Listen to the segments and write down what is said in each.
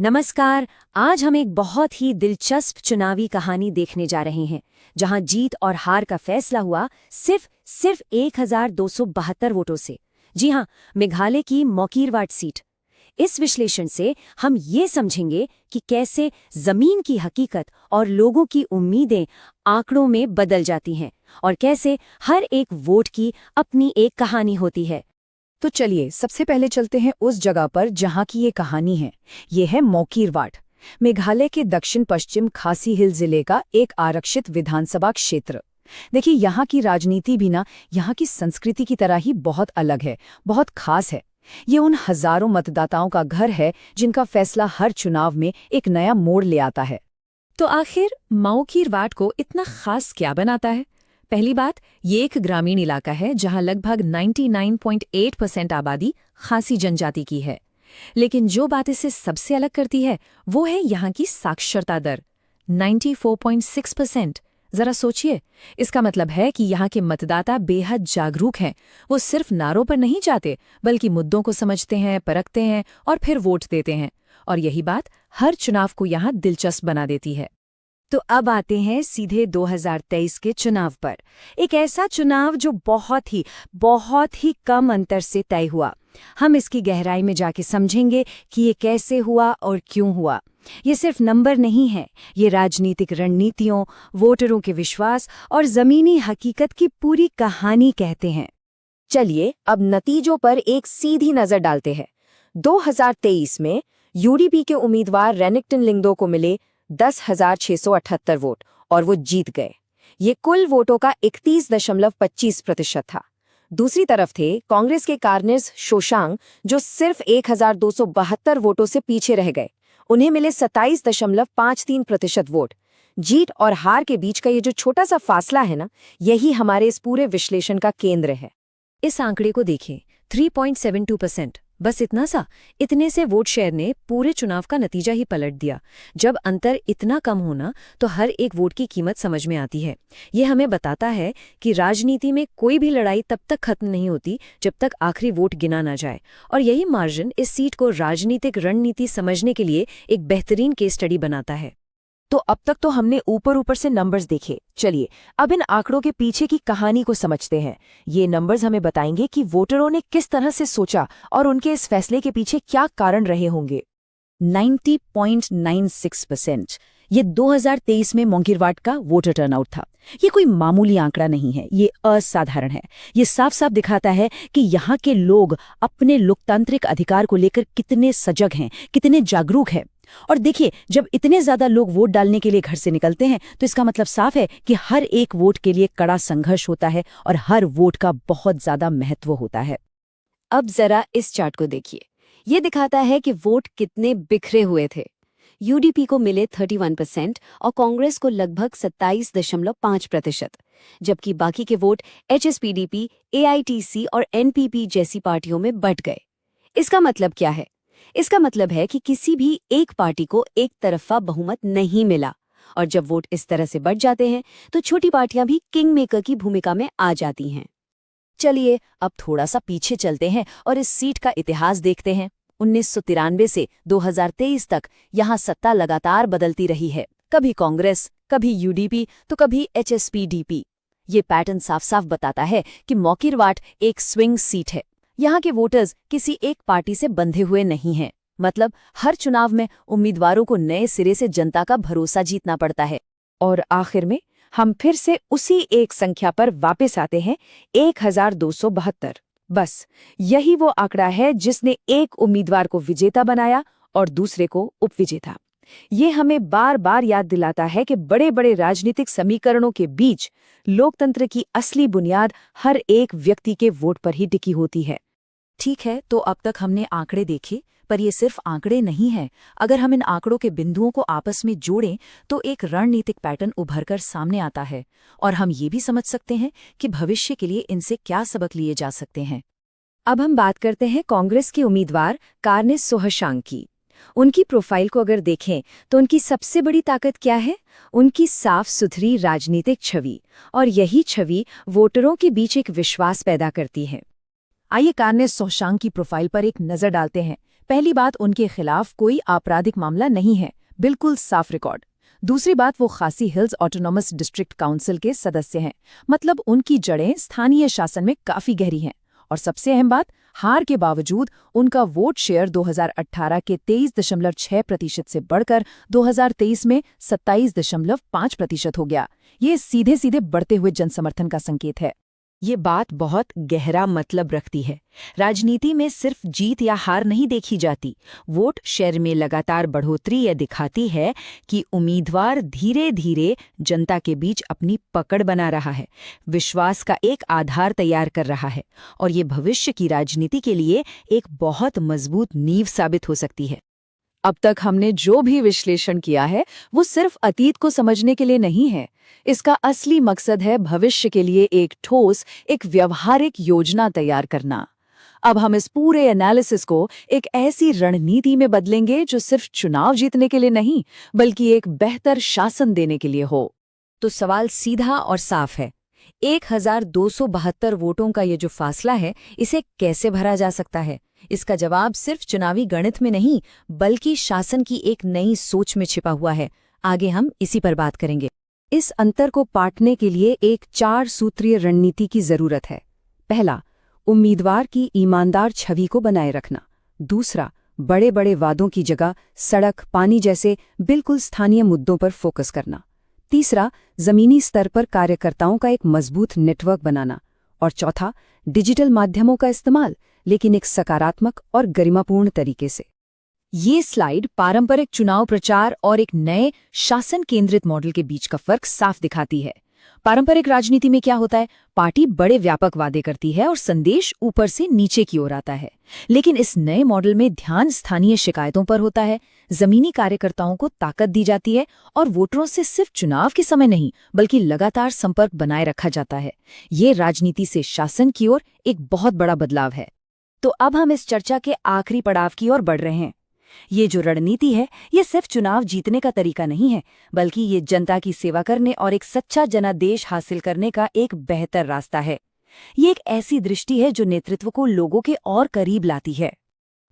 नमस्कार। आज हम एक बहुत ही दिलचस्प चुनावी कहानी देखने जा रहे हैं, जहां जीत और हार का फैसला हुआ सिर्फ 1272 वोटों से। जी हां, मेघालय की मोकीरवाट सीट। इस विश्लेषण से हम ये समझेंगे कि कैसे जमीन की हकीकत और लोगों की उम्मीदें आंकड़ों में बदल जाती हैं और कैसे हर एक वोट की अपनी एक कहानी होती है। तो चलिए सबसे पहले चलते हैं उस जगह पर जहां की ये कहानी है। ये है मोकीरवाट, मेघालय के दक्षिण पश्चिम खासी हिल जिले का एक आरक्षित विधानसभा क्षेत्र। देखिए, यहाँ की राजनीति भी ना यहाँ की संस्कृति की तरह ही बहुत अलग है, बहुत खास है। ये उन हजारों मतदाताओं का घर है जिनका फैसला हर चुनाव में एक नया मोड़ ले आता है। तो आखिर मोकीरवाट को इतना खास क्या बनाता है? पहली बात, ये एक ग्रामीण इलाका है जहां लगभग 99.8% आबादी खासी जनजाति की है। लेकिन जो बात इसे सबसे अलग करती है वो है यहाँ की साक्षरता दर 94.6%। जरा सोचिए, इसका मतलब है कि यहाँ के मतदाता बेहद जागरूक हैं। वो सिर्फ नारों पर नहीं जाते, बल्कि मुद्दों को समझते हैं, परखते हैं और फिर वोट देते हैं। और यही बात हर चुनाव को यहाँ दिलचस्प बना देती है। तो अब आते हैं सीधे 2023 के चुनाव पर। एक ऐसा चुनाव जो बहुत ही कम अंतर से तय हुआ। हम इसकी गहराई में जाके समझेंगे कि ये कैसे हुआ और क्यों हुआ। ये सिर्फ नंबर नहीं है, ये राजनीतिक रणनीतियों, वोटरों के विश्वास और जमीनी हकीकत की पूरी कहानी कहते हैं। चलिए अब नतीजों पर एक सीधी नजर डालते हैं। 2023 में यूडीपी के उम्मीदवार रेनिंगटन लिंगदो को मिले 10,678 वोट और वो जीत गए। ये कुल वोटों का 31.25% था। दूसरी तरफ थे कांग्रेस के कार्निस शोशांग, जो सिर्फ 1,272 वोटों से पीछे रह गए। उन्हें मिले 27.53% वोट। जीत और हार के बीच का ये जो छोटा सा फासला है ना, यही हमारे इस पूरे विश्लेषण का केंद्र है। इस आंकड़े को देखें, 3.72%। बस इतना सा, इतने से वोट शेयर ने पूरे चुनाव का नतीजा ही पलट दिया। जब अंतर इतना कम होना तो हर एक वोट की कीमत समझ में आती है। ये हमें बताता है कि राजनीति में कोई भी लड़ाई तब तक खत्म नहीं होती जब तक आखिरी वोट गिना ना जाए। और यही मार्जिन इस सीट को राजनीतिक रणनीति समझने के लिए एक बेहतरीन केस स्टडी बनाता है। तो अब तक तो हमने ऊपर से नंबर्स देखे। चलिए अब इन आंकड़ों के पीछे की कहानी को समझते हैं। ये नंबर्स हमें बताएंगे कि वोटरों ने किस तरह से सोचा और उनके इस फैसले के पीछे क्या कारण रहे होंगे। 90.96%, ये 2023 में मोकीरवाट का वोटर टर्नआउट था। ये कोई मामूली आंकड़ा नहीं है, ये असाधारण है। ये साफ साफ दिखाता है कि यहाँ के लोग अपने लोकतांत्रिक अधिकार को लेकर कितने सजग हैं, कितने जागरूक हैं। और देखिए, जब इतने ज्यादा लोग वोट डालने के लिए घर से निकलते हैं तो इसका मतलब साफ है कि हर एक वोट के लिए कड़ा संघर्ष होता है और हर वोट का बहुत ज्यादा महत्व होता है। अब जरा इस चार्ट को देखिए। ये दिखाता है कि वोट कितने बिखरे हुए थे। यूडीपी को मिले 31% और कांग्रेस को लगभग 27.5%, जबकि बाकी के वोट एचएसपीडीपी, एआईटीसी और एनपीपी जैसी पार्टियों में बंट गए। इसका मतलब क्या है? इसका मतलब है कि किसी भी एक पार्टी को एक तरफा बहुमत नहीं मिला। और जब वोट इस तरह से बढ़ जाते हैं तो छोटी पार्टियां भी किंग मेकर की भूमिका में आ जाती हैं। चलिए अब थोड़ा सा पीछे चलते हैं और इस सीट का इतिहास देखते हैं। 1993 से 2023 तक यहाँ सत्ता लगातार बदलती रही है। कभी कांग्रेस, कभी यूडीपी तो कभी एचएसपीडीपी। ये पैटर्न साफ साफ बताता है कि मोकीरवाट एक स्विंग सीट है। यहाँ के वोटर्स किसी एक पार्टी से बंधे हुए नहीं हैं। मतलब हर चुनाव में उम्मीदवारों को नए सिरे से जनता का भरोसा जीतना पड़ता है। और आखिर में हम फिर से उसी एक संख्या पर वापस आते हैं, 1,272। बस यही वो आंकड़ा है जिसने एक उम्मीदवार को विजेता बनाया और दूसरे को उपविजेता। ये हमें बार बार याद दिलाता है कि बड़े बड़े राजनीतिक समीकरणों के बीच लोकतंत्र की असली बुनियाद हर एक व्यक्ति के वोट पर ही टिकी होती है। ठीक है, तो अब तक हमने आंकड़े देखे, पर ये सिर्फ आंकड़े नहीं हैं। अगर हम इन आंकड़ों के बिंदुओं को आपस में जोड़ें तो एक रणनीतिक पैटर्न उभरकर सामने आता है और हम ये भी समझ सकते हैं कि भविष्य के लिए इनसे क्या सबक लिए जा सकते हैं। अब हम बात करते हैं कांग्रेस के उम्मीदवार कार्निस शोशांग की। उनकी प्रोफाइल को अगर देखें तो उनकी सबसे बड़ी ताकत क्या है? उनकी साफ सुथरी राजनीतिक छवि। और यही छवि वोटरों के बीच एक विश्वास पैदा करती है। आइए कार्निस शोशांग की प्रोफाइल पर एक नजर डालते हैं। पहली बात, उनके खिलाफ कोई आपराधिक मामला नहीं है, बिल्कुल साफ रिकॉर्ड। दूसरी बात, वो खासी हिल्स ऑटोनॉमस डिस्ट्रिक्ट काउंसिल के सदस्य हैं, मतलब उनकी जड़ें स्थानीय शासन में काफी गहरी हैं। और सबसे अहम बात, हार के बावजूद उनका वोट शेयर 2018 के 23.6% से बढ़कर 2023 में 27.5% हो गया। ये सीधे सीधे बढ़ते हुए जनसमर्थन का संकेत है। ये बात बहुत गहरा मतलब रखती है। राजनीति में सिर्फ जीत या हार नहीं देखी जाती, वोट शेयर में लगातार बढ़ोतरी यह दिखाती है कि उम्मीदवार धीरे धीरे जनता के बीच अपनी पकड़ बना रहा है, विश्वास का एक आधार तैयार कर रहा है, और ये भविष्य की राजनीति के लिए एक बहुत मजबूत नींव साबित हो सकती है। अब तक हमने जो भी विश्लेषण किया है वो सिर्फ अतीत को समझने के लिए नहीं है। इसका असली मकसद है भविष्य के लिए एक ठोस, एक व्यवहारिक योजना तैयार करना। अब हम इस पूरे एनालिसिस को एक ऐसी रणनीति में बदलेंगे जो सिर्फ चुनाव जीतने के लिए नहीं, बल्कि एक बेहतर शासन देने के लिए हो। तो सवाल सीधा और साफ है, 1272 वोटों का ये जो फासला है, इसे कैसे भरा जा सकता है? इसका जवाब सिर्फ चुनावी गणित में नहीं, बल्कि शासन की एक नई सोच में छिपा हुआ है। आगे हम इसी पर बात करेंगे। इस अंतर को पाटने के लिए एक 4 सूत्रीय रणनीति की जरूरत है। पहला, उम्मीदवार की ईमानदार छवि को बनाए रखना। दूसरा, बड़े बड़े वादों की जगह सड़क, पानी जैसे बिल्कुल स्थानीय मुद्दों पर फोकस करना। तीसरा, जमीनी स्तर पर कार्यकर्ताओं का एक मजबूत नेटवर्क बनाना। और चौथा, डिजिटल माध्यमों का इस्तेमाल, लेकिन एक सकारात्मक और गरिमापूर्ण तरीके से। ये स्लाइड पारंपरिक चुनाव प्रचार और एक नए शासन केंद्रित मॉडल के बीच का फर्क साफ दिखाती है। पारंपरिक राजनीति में क्या होता है? पार्टी बड़े व्यापक वादे करती है और संदेश ऊपर से नीचे की ओर आता है। लेकिन इस नए मॉडल में ध्यान स्थानीय शिकायतों पर होता है, जमीनी कार्यकर्ताओं को ताकत दी जाती है और वोटरों से सिर्फ चुनाव के समय नहीं, बल्कि लगातार संपर्क बनाए रखा जाता है। ये राजनीति से शासन की ओर एक बहुत बड़ा बदलाव है। तो अब हम इस चर्चा के आखिरी पड़ाव की ओर बढ़ रहे हैं। ये जो रणनीति है, ये सिर्फ चुनाव जीतने का तरीका नहीं है, बल्कि ये जनता की सेवा करने और एक सच्चा जनादेश हासिल करने का एक बेहतर रास्ता है। ये एक ऐसी दृष्टि है जो नेतृत्व को लोगों के और करीब लाती है।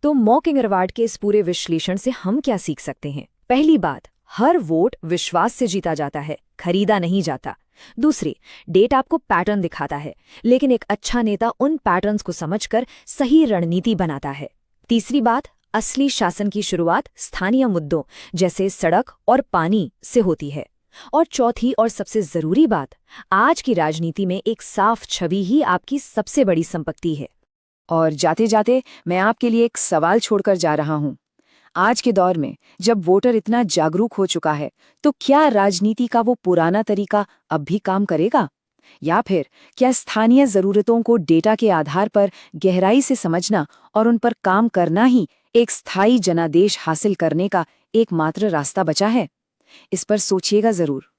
तो मॉक इंगरवाड के इस पूरे विश्लेषण से हम क्या सीख सकते हैं? पहली बात, हर वोट विश्वास से जीता जाता है, खरीदा नहीं जाता। दूसरी, डेटा आपको पैटर्न दिखाता है, लेकिन एक अच्छा नेता उन पैटर्न्स को समझकर सही रणनीति बनाता है। तीसरी बात, असली शासन की शुरुआत स्थानीय मुद्दों जैसे सड़क और पानी से होती है। और चौथी और सबसे जरूरी बात, आज की राजनीति में एक साफ छवि ही आपकी सबसे बड़ी संपत्ति है। और जाते जाते मैं आपके लिए एक सवाल छोड़कर जा रहा हूं। आज के दौर में जब वोटर इतना जागरूक हो चुका है, तो क्या राजनीति का वो पुराना तरीका अब भी काम करेगा? या फिर क्या स्थानीय जरूरतों को डेटा के आधार पर गहराई से समझना और उन पर काम करना ही एक स्थायी जनादेश हासिल करने का एकमात्र रास्ता बचा है? इस पर सोचिएगा जरूर।